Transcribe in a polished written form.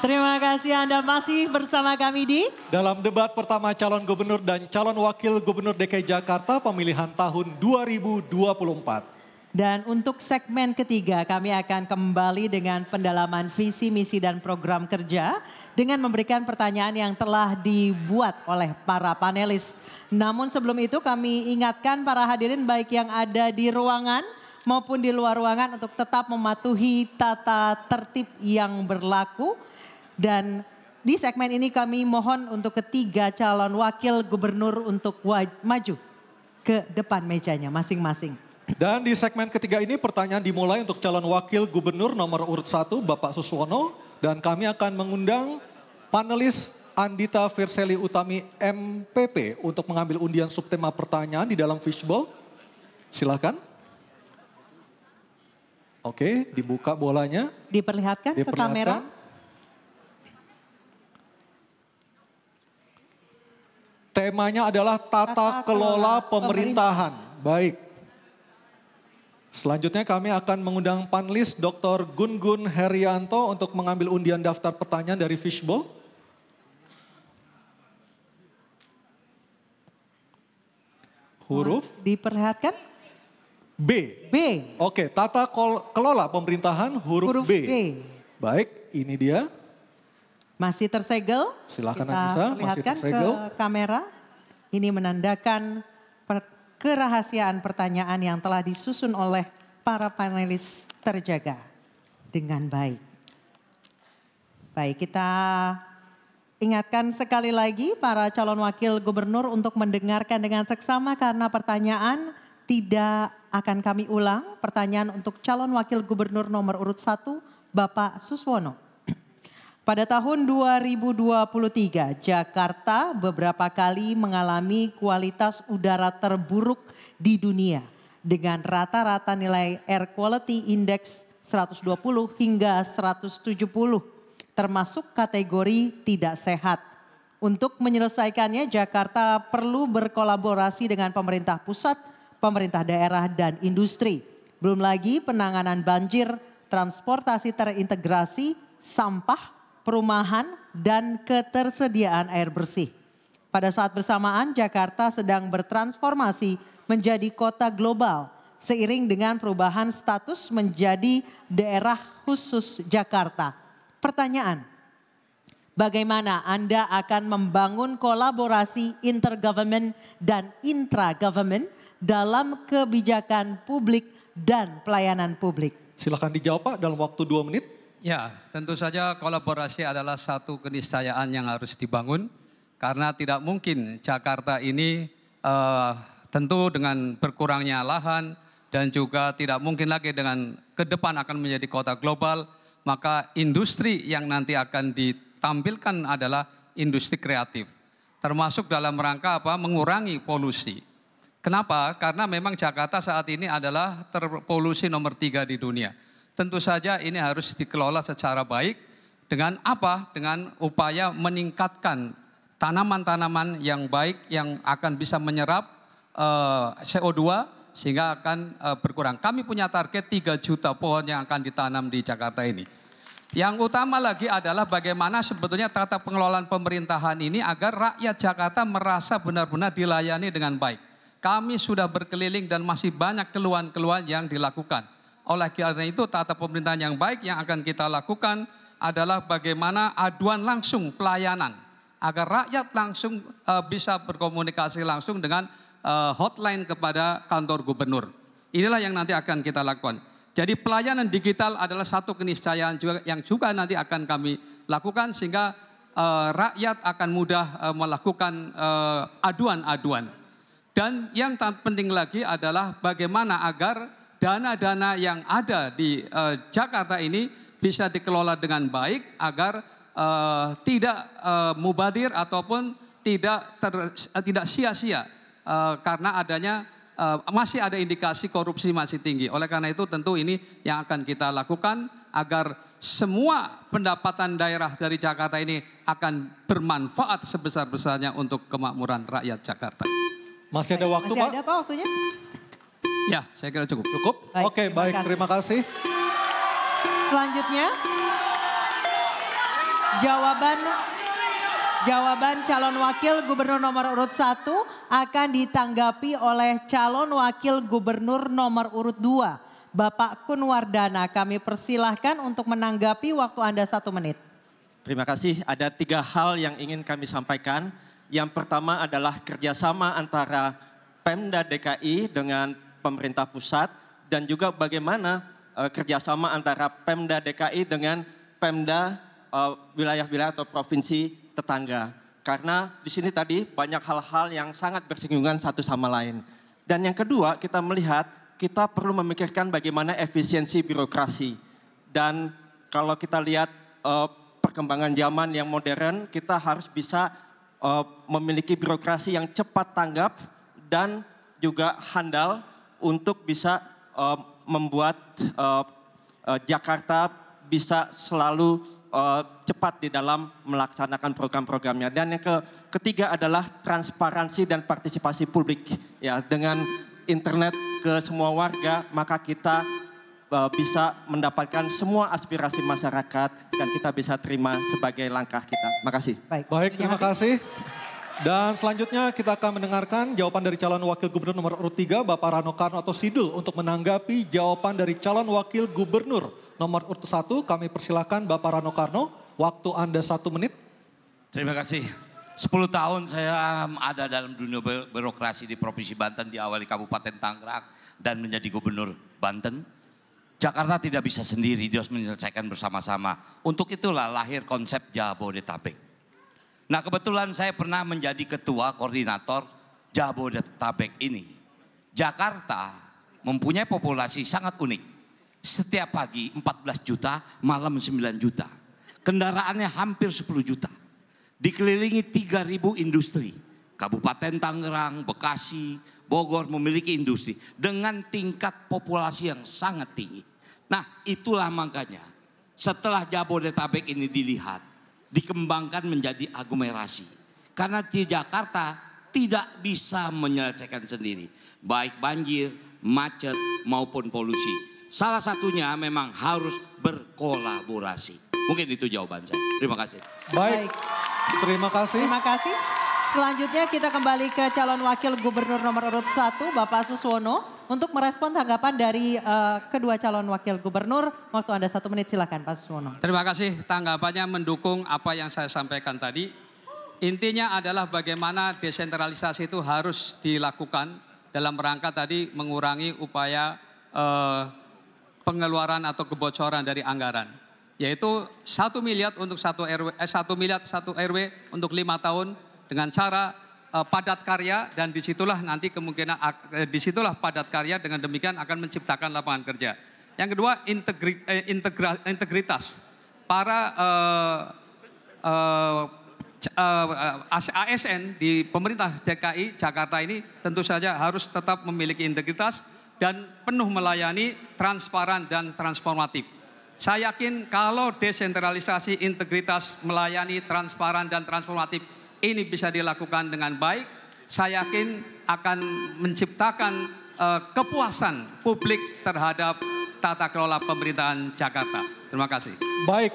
Terima kasih Anda masih bersama kami di dalam debat pertama calon gubernur dan calon wakil gubernur DKI Jakarta pemilihan tahun 2024. Dan untuk segmen ketiga kami akan kembali dengan pendalaman visi, misi dan program kerja dengan memberikan pertanyaan yang telah dibuat oleh para panelis. Namun sebelum itu kami ingatkan para hadirin baik yang ada di ruangan maupun di luar ruangan untuk tetap mematuhi tata tertib yang berlaku. Dan di segmen ini kami mohon untuk ketiga calon wakil gubernur untuk maju ke depan mejanya masing-masing. Dan di segmen ketiga ini pertanyaan dimulai untuk calon wakil gubernur nomor urut 1 Bapak Suswono. Dan kami akan mengundang panelis Andita Firseli Utami MPP untuk mengambil undian subtema pertanyaan di dalam fishbowl. Silakan. Oke, dibuka bolanya. Diperlihatkan ke kamera. Temanya adalah tata kelola pemerintahan. Baik. Selanjutnya kami akan mengundang panelis Dr. Gun-Gun Herianto untuk mengambil undian daftar pertanyaan dari fishbowl. Huruf diperlihatkan B. B. Oke, tata kelola pemerintahan huruf B. Baik, ini dia. Masih tersegel. Silakan kita Anissa, masih tersegel. Ke kamera. Ini menandakan kerahasiaan pertanyaan yang telah disusun oleh para panelis terjaga dengan baik. Baik, kita ingatkan sekali lagi para calon wakil gubernur untuk mendengarkan dengan seksama karena pertanyaan tidak akan kami ulang. Pertanyaan untuk calon wakil gubernur nomor urut 1 Bapak Suswono. Pada tahun 2023, Jakarta beberapa kali mengalami kualitas udara terburuk di dunia dengan rata-rata nilai Air Quality Index 120 hingga 170, termasuk kategori tidak sehat. Untuk menyelesaikannya, Jakarta perlu berkolaborasi dengan pemerintah pusat, pemerintah daerah, dan industri. Belum lagi penanganan banjir, transportasi terintegrasi, sampah, perumahan, dan ketersediaan air bersih. Pada saat bersamaan Jakarta sedang bertransformasi menjadi kota global seiring dengan perubahan status menjadi daerah khusus Jakarta. Pertanyaan, bagaimana Anda akan membangun kolaborasi intergovernment dan intra-government dalam kebijakan publik dan pelayanan publik? Silakan dijawab Pak dalam waktu 2 menit. Ya, tentu saja kolaborasi adalah satu keniscayaan yang harus dibangun. Karena tidak mungkin Jakarta ini tentu dengan berkurangnya lahan dan juga tidak mungkin lagi dengan ke depan akan menjadi kota global. Maka industri yang nanti akan ditampilkan adalah industri kreatif. Termasuk dalam rangka apa? Mengurangi polusi. Kenapa? Karena memang Jakarta saat ini adalah terpolusi nomor 3 di dunia. Tentu saja ini harus dikelola secara baik dengan apa? Dengan upaya meningkatkan tanaman-tanaman yang baik yang akan bisa menyerap CO2 sehingga akan berkurang. Kami punya target 3 juta pohon yang akan ditanam di Jakarta ini. Yang utama lagi adalah bagaimana sebetulnya tata pengelolaan pemerintahan ini agar rakyat Jakarta merasa benar-benar dilayani dengan baik. Kami sudah berkeliling dan masih banyak keluhan-keluhan yang dilakukan. Oleh karena itu tata pemerintahan yang baik yang akan kita lakukan adalah bagaimana aduan langsung pelayanan. Agar rakyat langsung bisa berkomunikasi langsung dengan hotline kepada kantor gubernur. Inilah yang nanti akan kita lakukan. Jadi pelayanan digital adalah satu keniscayaan juga yang juga nanti akan kami lakukan sehingga rakyat akan mudah melakukan aduan-aduan. Dan yang penting lagi adalah bagaimana agar dana-dana yang ada di Jakarta ini bisa dikelola dengan baik agar tidak mubadir ataupun tidak sia-sia karena adanya masih ada indikasi korupsi masih tinggi. Oleh karena itu tentu ini yang akan kita lakukan agar semua pendapatan daerah dari Jakarta ini akan bermanfaat sebesar-besarnya untuk kemakmuran rakyat Jakarta. Masih ada waktu, Pak? Masih ada Pak waktunya? Ya, saya kira cukup. Cukup? Baik, Oke, baik. Terima kasih. Selanjutnya Jawaban calon wakil gubernur nomor urut 1 akan ditanggapi oleh calon wakil gubernur nomor urut 2. Bapak Kunwardana, kami persilahkan untuk menanggapi, waktu Anda 1 menit. Terima kasih. Ada 3 hal yang ingin kami sampaikan. Yang pertama adalah kerjasama antara Pemda DKI dengan pemerintah pusat dan juga bagaimana kerjasama antara Pemda DKI dengan Pemda wilayah-wilayah atau provinsi tetangga. Karena di sini tadi banyak hal-hal yang sangat bersinggungan satu sama lain. Dan yang kedua, kita melihat kita perlu memikirkan bagaimana efisiensi birokrasi. Dan kalau kita lihat perkembangan zaman yang modern, kita harus bisa memiliki birokrasi yang cepat tanggap dan juga handal untuk bisa membuat Jakarta bisa selalu cepat di dalam melaksanakan program-programnya. Dan yang ketiga adalah transparansi dan partisipasi publik. Ya, dengan internet ke semua warga, maka kita bisa mendapatkan semua aspirasi masyarakat dan kita bisa terima sebagai langkah kita. Makasih. Baik, terima kasih. Dan selanjutnya kita akan mendengarkan jawaban dari calon wakil gubernur nomor urut 3, Bapak Rano Karno atau Sidul, untuk menanggapi jawaban dari calon wakil gubernur nomor urut 1. Kami persilahkan Bapak Rano Karno, waktu Anda 1 menit. Terima kasih. 10 tahun saya ada dalam dunia birokrasi di Provinsi Banten, diawali Kabupaten Tangerang dan menjadi gubernur Banten. Jakarta tidak bisa sendiri, dia harus menyelesaikan bersama-sama. Untuk itulah lahir konsep Jabodetabek. Nah, kebetulan saya pernah menjadi ketua koordinator Jabodetabek ini. Jakarta mempunyai populasi sangat unik. Setiap pagi 14 juta, malam 9 juta. Kendaraannya hampir 10 juta. Dikelilingi 3.000 industri. Kabupaten Tangerang, Bekasi, Bogor memiliki industri dengan tingkat populasi yang sangat tinggi. Nah, itulah makanya setelah Jabodetabek ini dilihat, dikembangkan menjadi aglomerasi. Karena di Jakarta tidak bisa menyelesaikan sendiri. Baik banjir, macet maupun polusi. Salah satunya memang harus berkolaborasi. Mungkin itu jawaban saya. Terima kasih. Baik, terima kasih. Terima kasih. Selanjutnya kita kembali ke calon wakil gubernur nomor urut 1, Bapak Suswono, untuk merespon tanggapan dari kedua calon wakil gubernur. Waktu Anda 1 menit, silakan Pak Suswono. Terima kasih, tanggapannya mendukung apa yang saya sampaikan tadi. Intinya adalah bagaimana desentralisasi itu harus dilakukan dalam rangka tadi mengurangi upaya pengeluaran atau kebocoran dari anggaran. Yaitu 1 miliar untuk 1 RW, 1 miliar 1 RW untuk 5 tahun dengan cara padat karya, dan disitulah nanti kemungkinan disitulah padat karya, dengan demikian akan menciptakan lapangan kerja. Yang kedua, integritas para ASN di pemerintah DKI Jakarta ini tentu saja harus tetap memiliki integritas dan penuh melayani, transparan dan transformatif. Saya yakin kalau desentralisasi, integritas, melayani, transparan dan transformatif ini bisa dilakukan dengan baik, saya yakin akan menciptakan kepuasan publik terhadap tata kelola pemerintahan Jakarta. Terima kasih. Baik.